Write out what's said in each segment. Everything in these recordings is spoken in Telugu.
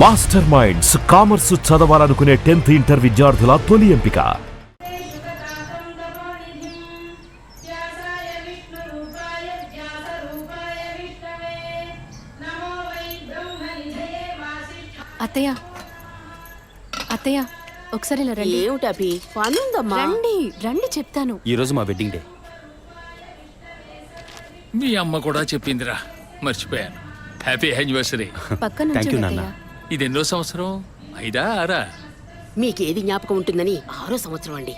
మాస్టర్ మైండ్స్ కామర్స్ చదవాలనుకునే 10th ఇంటర్ విద్యార్థుల తొలి ఎంపిక. అత్తయ్య అత్తయ్య ఒకసారి ఇలా రండి. ఏమిటి అభి పనుందమ్మా? రండి రండి చెప్తాను. ఈ రోజు మా వెడ్డింగ్ డే. మీ అమ్మ కూడా చెప్పిందిరా, మర్చిపోయాను. Happy anniversary. పక్కన Thank you, నుంచోండి నాన్న. అత్తయ్య. ఇది ఎన్నో సంవత్సరం? 5ఆ 6ఆ? మీకేది జ్ఞాపకం ఉంటుందని 6వ సంవత్సరం అండి.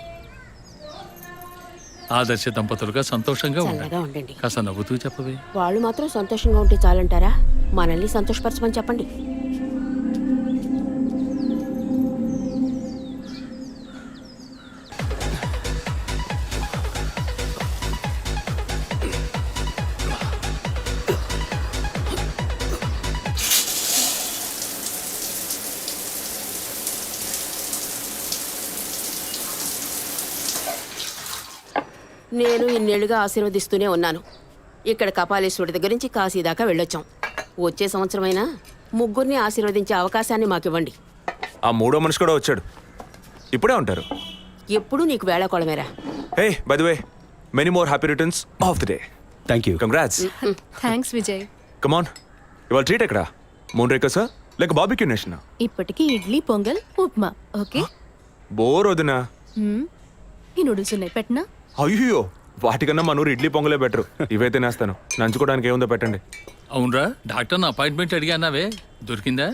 ఆదర్శ దంపతులుగా సంతోషంగా చల్లగా ఉండండి. ఉండండి. కాస్త నవ్వుతూ చెప్పవే. వాళ్ళు మాత్రం సంతోషంగా ఉంటే చాలంటారా? మనల్ని సంతోషపరచమని చెప్పండి. నేను ఇన్నేళ్లుగా ఆశీర్వదిస్తూనే ఉన్నాను. ఇక్కడ కపాలేశ్వరుడి దగ్గర నుంచి కాశీ దాకా వెళ్ళొచ్చాం. వచ్చే సంవత్సరమైనా ముగ్గురిని ఆశీర్వదించే అవకాశాన్ని మాకివ్వండి. ఆ మూడో మనిషి కూడా వచ్చాడు. ఇప్పుడే ఉంటారు. ఎప్పుడూ నీకు వేళాకోళమేరా. Hey by the way, many more happy returns of the day. Thank you. Congrats. Thanks Vijay. Come on, ఇవాళ ట్రీట్ ఎక్కడ? మూన్ రేకర్సా లేక బాబిక్యూ నేషనా? ఇప్పటికి ఇడ్లీ పొంగల్ ఉప్మా. ఓకే. బోర్ వదినా. ఈ నూడిల్స్ ఉన్నాయి, పెట్టనా? అయ్యో, వాటికన్నా మన ఊరు ఇడ్లీ పొంగలే బెటర్. ఇవైతే నేస్తాను. నంచుకోవడానికి ఏముందో పెట్టండి. అవునరా, డాక్టర్ అపాయింట్మెంట్ అడిగానావే, దొరికిందా?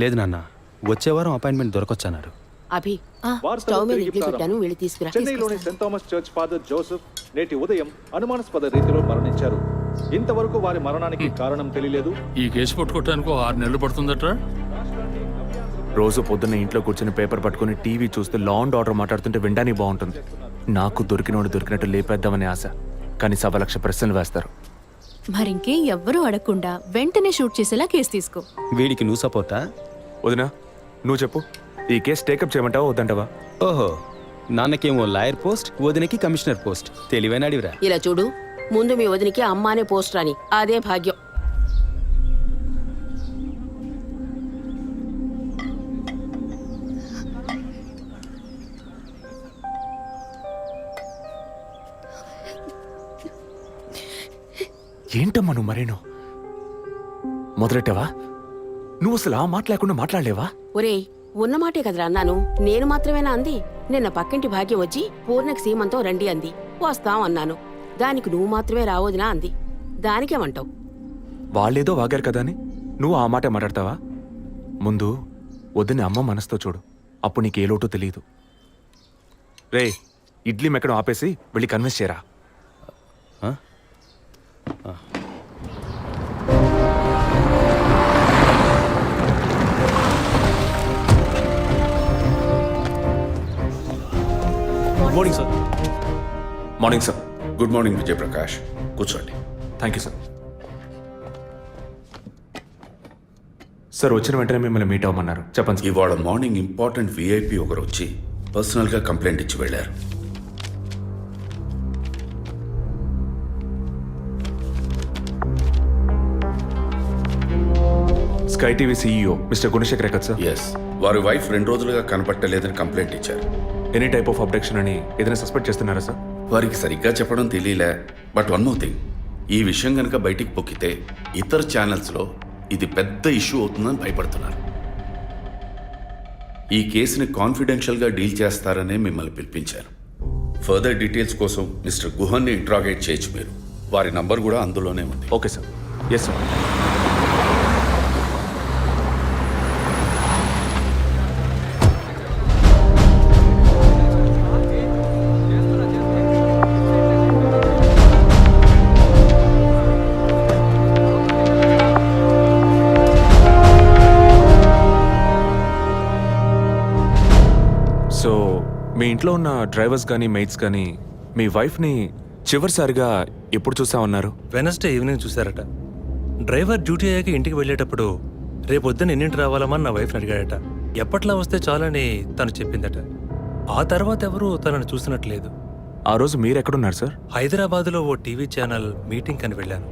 లేదు నాన్న, వచ్చే వారం అపాయింట్మెంట్ దొరకొచ్చన్నారు. అభి, స్టవ్ మీద ఇడ్లీ పెట్టాను, వెళ్ళి తీసుకురా. చెన్నైలోని Saint Thomas church father Joseph నేటి ఉదయం అనుమానాస్పద రీతిలో మరణించారు. ఇంతవరకు వారి మరణానికి కారణం తెలియలేదు. ఈ కేసు పట్టుకోవటానికి 6 నెలలు పడుతుందట్రా. రోజు పొద్దున్న ఇంట్లో కూర్చొని పేపర్ పట్టుకుని టీవీ చూస్తే లా అండ్ ఆర్డర్ మాట్లాడుతుంటే వినడానికి బాగుంటుంది. నాకు దొరికినోడు దొరికినట్టు లేపేద్దామని ఆశ, కానీ 1,00,000 ప్రశ్నలు వేస్తారు. మరింకే ఎవ్వరూ అడగకుండా వెంటనే షూట్ చేసేలా కేసు తీసుకో. వీడికి నువ్వు సపోర్టా? వదినా, నువ్వు చెప్పు, ఈ కేసు టేకప్ చేయమంటావా వద్దంటావా? ఓహో, నాన్నకేమో లాయర్ పోస్ట్, వదినకి కమిషనర్ పోస్ట్. తెలివైన అడివిరా. ఇలా చూడు, ముందు మీ వదినికి అమ్మానే పోస్ట్ రాని, అదే భాగ్యం. ఏంటమ్మా నువ్వు మరేనో మొదలెట్టావా? నువ్వు అసలు ఆ మాట లేకుండా మాట్లాడలేవా? ఒరేయ్, ఉన్నమాటే కదరా అన్నాను. నేను మాత్రమేనా అంది? నిన్న పక్కింటి భాగ్యం వచ్చి పూర్ణకి సీమంతం రండి అంది. వస్తాం అన్నాను. దానికి నువ్వు మాత్రమే రావద్దునా అంది. దానికేమంటావు? వాళ్ళేదో వాగారు కదా అని నువ్వు ఆ మాట మాట్లాడతావా? ముందు వదిన అమ్మ మనసుతో చూడు, అప్పుడు నీకు ఏ లోటో తెలియదు. రే, ఇడ్లీ మెక్కడం ఆపేసి వెళ్ళి కన్విన్స్ చేయరా. Morning sir. Morning sir. Good morning Vijayaprakash, కూర్చోండి. Thank you sir. సార్, వచ్చిన వెంటనే మిమ్మల్ని మీట్ అవ్వమన్నారు. చెప్పండి సార్. ఇవాళ మార్నింగ్ ఇంపార్టెంట్ విఐపి ఒకరు వచ్చి పర్సనల్గా కంప్లైంట్ ఇచ్చి వెళ్ళారు. Sky TV CEO mister Gunasekhar కదా సార్? ఎస్, వారి వైఫ్ 2 రోజులుగా కనపట్టలేదని కంప్లైంట్ ఇచ్చారు. ఎనీ టైప్ ఆఫ్ అబ్డక్షన్ అని ఏదైనా సస్పెక్ట్ చేస్తున్నారా సార్? వారికి సరిగ్గా చెప్పడం తెలియలే. బట్ వన్ మోర్ థింగ్, ఈ విషయం కనుక బయటికి పొక్కితే ఇతర ఛానల్స్లో ఇది పెద్ద ఇష్యూ అవుతుందని భయపడుతున్నారు. ఈ కేసుని కాన్ఫిడెన్షియల్గా డీల్ చేస్తారనే మిమ్మల్ని పిలిపించారు. ఫర్దర్ డీటెయిల్స్ కోసం మిస్టర్ గుహన్ని ఇంట్రాగేట్ చేయొచ్చు మీరు. వారి నంబర్ కూడా అందులోనే ఉంది. Okay sir. Yes sir. So మీ ఇంట్లో ఉన్న డ్రైవర్స్ కానీ మెయిట్స్ కానీ మీ వైఫ్ని చివరిసారిగా ఎప్పుడు చూసామన్నారు? వెనస్డే ఈవినింగ్ చూశారట. డ్రైవర్ డ్యూటీ అయ్యాక ఇంటికి వెళ్ళేటప్పుడు రేపొద్దున ఎన్నింటి రావాలమని నా వైఫ్ని అడిగాడట. ఎప్పట్లా వస్తే చాలని తను చెప్పిందట. ఆ తర్వాత ఎవరూ తనను చూసినట్లేదు. ఆ రోజు మీరు ఎక్కడున్నారు సార్? హైదరాబాద్లో ఓ టీవీ ఛానల్ మీటింగ్ అని వెళ్ళాను.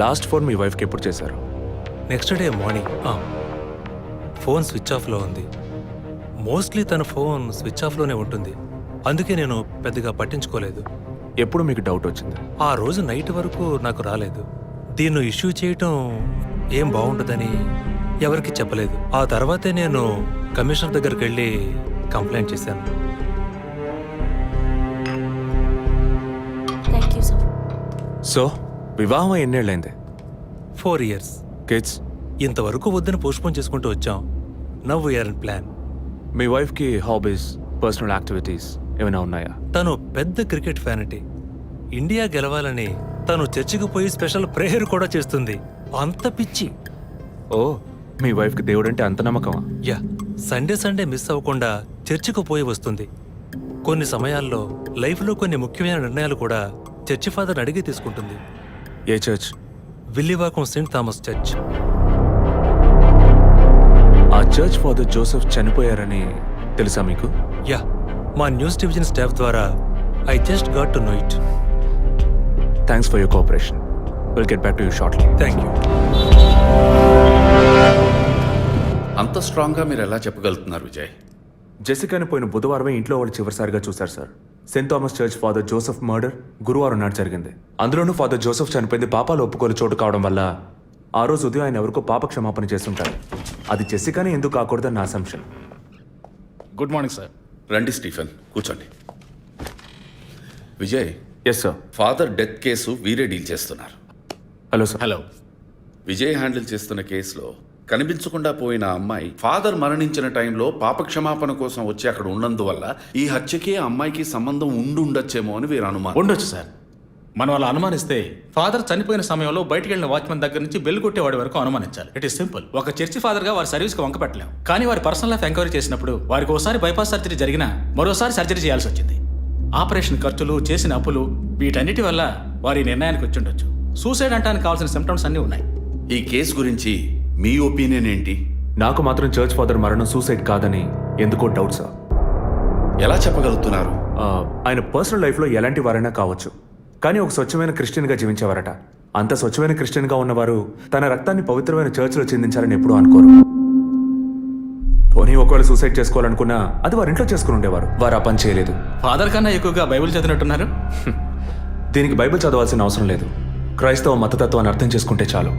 లాస్ట్ ఫోన్ మీ వైఫ్కి ఎప్పుడు చేశారు? Next day morning. Phone switch ఆఫ్లో ఉంది. మోస్ట్లీ తన ఫోన్ స్విచ్ ఆఫ్లోనే ఉంటుంది. అందుకే నేను పెద్దగా పట్టించుకోలేదు. ఎప్పుడు మీకు డౌట్ వచ్చింది? ఆ రోజు నైట్ వరకు నాకు రాలేదు. దీన్ని ఇష్యూ చేయటం ఏం బాగుండదని ఎవరికి చెప్పలేదు. ఆ తర్వాతే నేను కమిషనర్ దగ్గరికి వెళ్ళి కంప్లైంట్ చేశాను. Thank you sir. సో వివాహం ఎన్నేళ్ళైంది? 4 years. కిడ్స్? ఇంతవరకు వద్దని పోస్ట్పోన్ చేసుకుంటూ వచ్చాం. Now we're in plan. మీ వైఫ్కి హాబీస్, పర్సనల్ యాక్టివిటీస్ ఏమైనా ఉన్నాయా? తను పెద్ద క్రికెట్ ఫ్యానిటీ. ఇండియా గెలవాలని తను చర్చికి పోయి స్పెషల్ ప్రేయర్ కూడా చేస్తుంది. అంత పిచ్చి. ఓ, మీ వైఫ్కి దేవుడంటే అంత నమ్మకమా? యా, సండే మిస్ అవ్వకుండా చర్చికి పోయి వస్తుంది. కొన్ని సమయాల్లో లైఫ్లో కొన్ని ముఖ్యమైన నిర్ణయాలు కూడా చర్చి ఫాదర్ అడిగి తీసుకుంటుంది. ఏ church? Villivakkam saint Thomas church. ఆ చర్చ్ ఫాదర్ జోసెఫ్ చనిపోయారని తెలుసా మీకు? యా, మా న్యూస్ డివిజన్ స్టాఫ్ ద్వారా I just got to know it. Thanks for your cooperation. Will get back to you shortly. Thank you. అంత స్ట్రాంగ్గా మీరు ఎలా చెప్పగలుగుతున్నారు విజయ్? జెసికాని పోయిన బుధవారమే ఇంట్లో వాళ్ళు చివరిసారిగా చూశారు sir. Saint Thomas church father Joseph murder గురువారం నాడు జరిగింది. అందులోనూ ఫాదర్ జోసెఫ్ చనిపోయింది పాపాలు ఒప్పుకోలు చోటు కావడం వల్ల ఆ రోజు ఉదయం ఆయన ఎవరికో పాప క్షమాపణ చేస్తుంటారు. అది జెసికానే ఎందుకు కాకూడదని నా అసంప్షన్. Good morning sir. రండి స్టీఫెన్, కూర్చోండి. Vijay, yes sir. Father death case వీరే డీల్ చేస్తున్నారు. Hello sir. Hello. Vijay handle చేస్తున్న కేసులో కనిపించకుండా పోయిన అమ్మాయి ఫాదర్ మరణించిన టైంలో పాప క్షమాపణ కోసం వచ్చి అక్కడ ఉన్నందువల్ల ఈ హత్యకి ఆ అమ్మాయికి సంబంధం ఉండొచ్చేమో అని వీరు అనుమానం. ఉండొచ్చు సార్. మనం అలా అనుమానిస్తే ఫాదర్ చనిపోయిన సమయంలో బయటికి వెళ్ళిన వాచ్మెన్ దగ్గర నుంచి బెల్ కొట్టేవాడి వరకు అనుమానించాలి. It is simple. ఒక చర్చి ఫాదర్గా వారి సర్వీస్కి వంక పెట్టలేం. కానీ వారి పర్సనల్ లైఫ్ ఎంక్వైరీ చేసినప్పుడు వారికి ఒకసారి బైపాస్ సర్జరీ జరిగినా మరోసారి సర్జరీ చేయాల్సి వచ్చింది. ఆపరేషన్ ఖర్చులు, చేసిన అప్పులు, వీటన్నిటి వల్ల వారి నిర్ణయానికి వచ్చి ఉండొచ్చు. సూసైడ్ అంటానికి కావాల్సిన సిమ్టమ్స్ అన్నీ ఉన్నాయి. ఈ కేసు గురించి మీ ఒపీనియన్ ఏంటి? నాకు మాత్రం చర్చ్ ఫాదర్ మరణం సూసైడ్ కాదని ఎందుకో డౌట్ సార్. ఎలా చెప్పగలుగుతున్నారు? ఆయన పర్సనల్ లైఫ్లో ఎలాంటి వారైనా కావచ్చు, కానీ ఒక స్వచ్ఛమైన క్రిస్టియన్గా జీవించేవారట. అంత స్వచ్ఛమైన క్రిస్టియన్గా ఉన్నవారు తన రక్తాన్ని పవిత్రమైన చర్చ్లో చిందించాలని ఎప్పుడూ అనుకోరు. పోనీ ఒకవేళ సూసైడ్ చేసుకోవాలనుకున్నా అది వారి ఇంట్లో చేసుకుని ఉండేవారు. వారు ఆ పని చేయలేదు. ఫాదర్ కన్నా ఎక్కువగా బైబిల్ చదివినట్టున్నారు. దీనికి బైబిల్ చదవాల్సిన అవసరం లేదు. క్రైస్తవ మతతత్వాన్ని అర్థం చేసుకుంటే చాలు.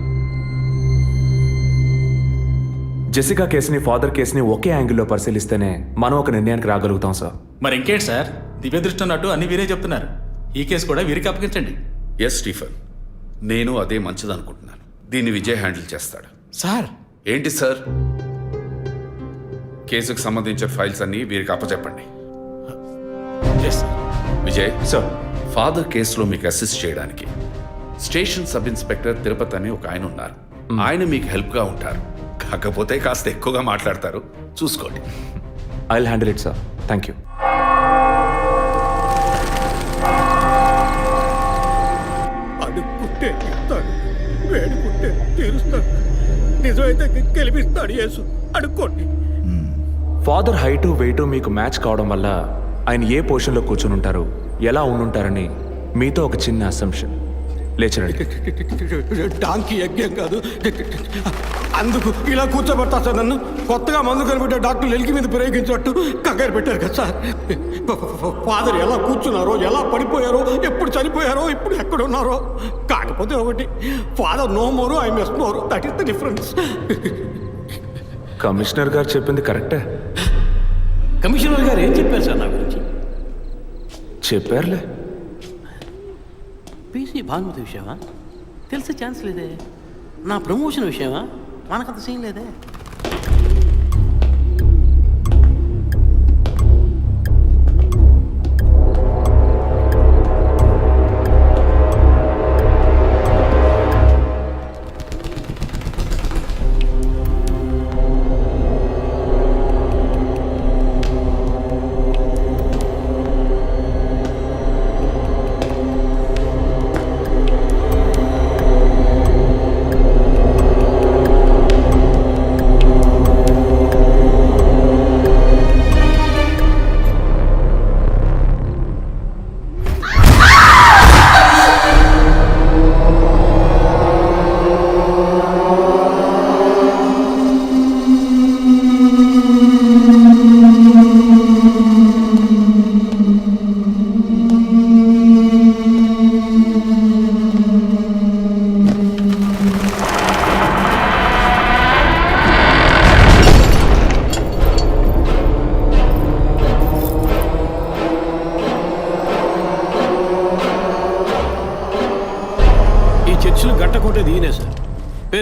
జెసికా కేసుని, ఫాదర్ కేసుని ఒకే యాంగిల్లో పరిశీలిస్తేనే మనం ఒక నిర్ణయానికి రాగలుగుతాం సార్. మరి ఇంకేంటి సార్, దివ్య దృష్టి ఉన్నట్టు అన్ని వీరే చెప్తున్నారు. ఈ కేసు కూడా వీరికి అప్పగించండి. ఎస్ స్టీఫెన్, నేను అదే మంచిదనుకుంటున్నాను. దీన్ని విజయ్ హ్యాండిల్ చేస్తాడు. సార్. ఏంటి సార్? కేసుకు సంబంధించిన ఫైల్స్ అన్ని వీరికి అప్పచెప్పండి. విజయ్ సార్, ఫాదర్ కేసులో మీకు అసిస్ట్ చేయడానికి స్టేషన్ సబ్ ఇన్స్పెక్టర్ తిరుపతి అని ఒక ఆయన ఉన్నారు. ఆయన మీకు హెల్ప్గా ఉంటారు. కాకపోతే కాస్త ఎక్కువగా మాట్లాడతారు, చూసుకోండి. I will handle it sir. Thank you. అడుక్కుంటే ఇస్తాడు, వేడుకుంటే తీరుస్తాడు, నిజమైతే గెలిపిస్తాడు యేసు. అడుక్కోండి. ఫాదర్ హైటు వెయిటు మీకు మ్యాచ్ కావడం వల్ల ఆయన ఏ పొజిషన్లో కూర్చుని ఉంటారు, ఎలా ఉండుంటారని మీతో ఒక చిన్న అసంప్షన్. లేచరండి. డాంకీ యజ్ఞం కాదు, అందుకు ఇలా కూర్చోబెడతా సార్. నన్ను కొత్తగా మందు కనిపెట్టే డాక్టర్లు ఎలికి మీద ప్రయోగించినట్టు కంగారు పెట్టారు కదా సార్. ఫాదర్ ఎలా కూర్చున్నారో, ఎలా పడిపోయారో, ఎప్పుడు చనిపోయారో, ఇప్పుడు ఎక్కడున్నారో. కాకపోతే ఒకటి, father no more, I miss more. That is the difference. Commissioner గారు చెప్పింది కరెక్టే. కమిషనర్ గారు ఏం చెప్పారు సార్ నా గురించి? చెప్పారులే. పీసీ భానుమతి విషయమా? తెలిసే ఛాన్స్ లేదే. నా ప్రమోషన్ విషయమా? మనకంత సీన్ లేదే.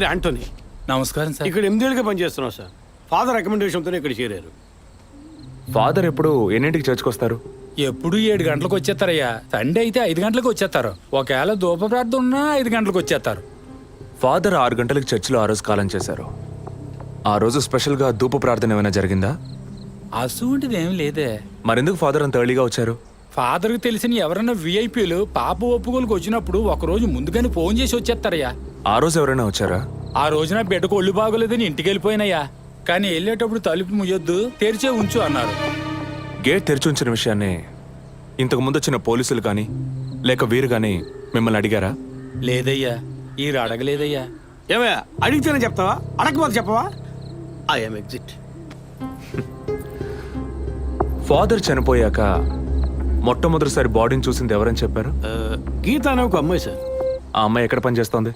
యాంటోనీ. నమస్కారం సార్. ఇక్కడ 8 ఏళ్ళుగా పనిచేస్తున్నావు సార్. ఫాదర్ రికమెండేషన్తోనే ఇక్కడ చేరారు. ఫాదర్ ఎప్పుడు ఎన్నింటికి చర్చ్కి వస్తారు? ఎప్పుడు 7 గంటలకు వచ్చేస్తారయ్యా. సండే అయితే 5 గంటలకు వచ్చేస్తారు. ఒకవేళ ధూప ప్రార్థన ఉన్నా 5 గంటలకు వచ్చేస్తారు. ఫాదర్ 6 గంటలకు చర్చిలో ఆ రోజు కాలం చేశారు. ఆ రోజు స్పెషల్గా ధూప ప్రార్థన ఏమైనా జరిగిందా? అసువంటిది ఏం లేదే. మరెందుకు ఫాదర్ అంత ఎర్లీగా వచ్చారు? ఫాదర్కి తెలిసిన ఎవరైనా విఐపీలు పాప ఒప్పుకోలకు వచ్చినప్పుడు ఒకరోజు ముందుగానే ఫోన్ చేసి వచ్చేస్తారయ్యా. ఆ రోజు ఎవరైనా వచ్చారా? ఆ రోజున బిడ్డకు ఒళ్ళు బాగోలేదని ఇంటికి వెళ్ళిపోయినయ్యా. కానీ వెళ్ళేటప్పుడు తలుపు ముయ్యొద్దు, తెరిచే ఉంచు అన్నారు. గేట్ తెరిచి ఉంచిన విషయాన్ని ఇంతకు ముందు వచ్చిన పోలీసులు కానీ లేక వీరు కానీ మిమ్మల్ని అడిగారా? లేదయ్యా, ఈ అడగలేదయ్యా. ఏమయ్యా అడిగితేనే చెప్తావా, అడగకపోతే చెప్పవా? I'm exit. ఫాదర్ చనిపోయాక మొట్టమొదటిసారి బాడీని చూసింది ఎవరని చెప్పారు? గీత అనే ఒక అమ్మాయి సార్. ఆ అమ్మాయి ఎక్కడ పనిచేస్తోంది?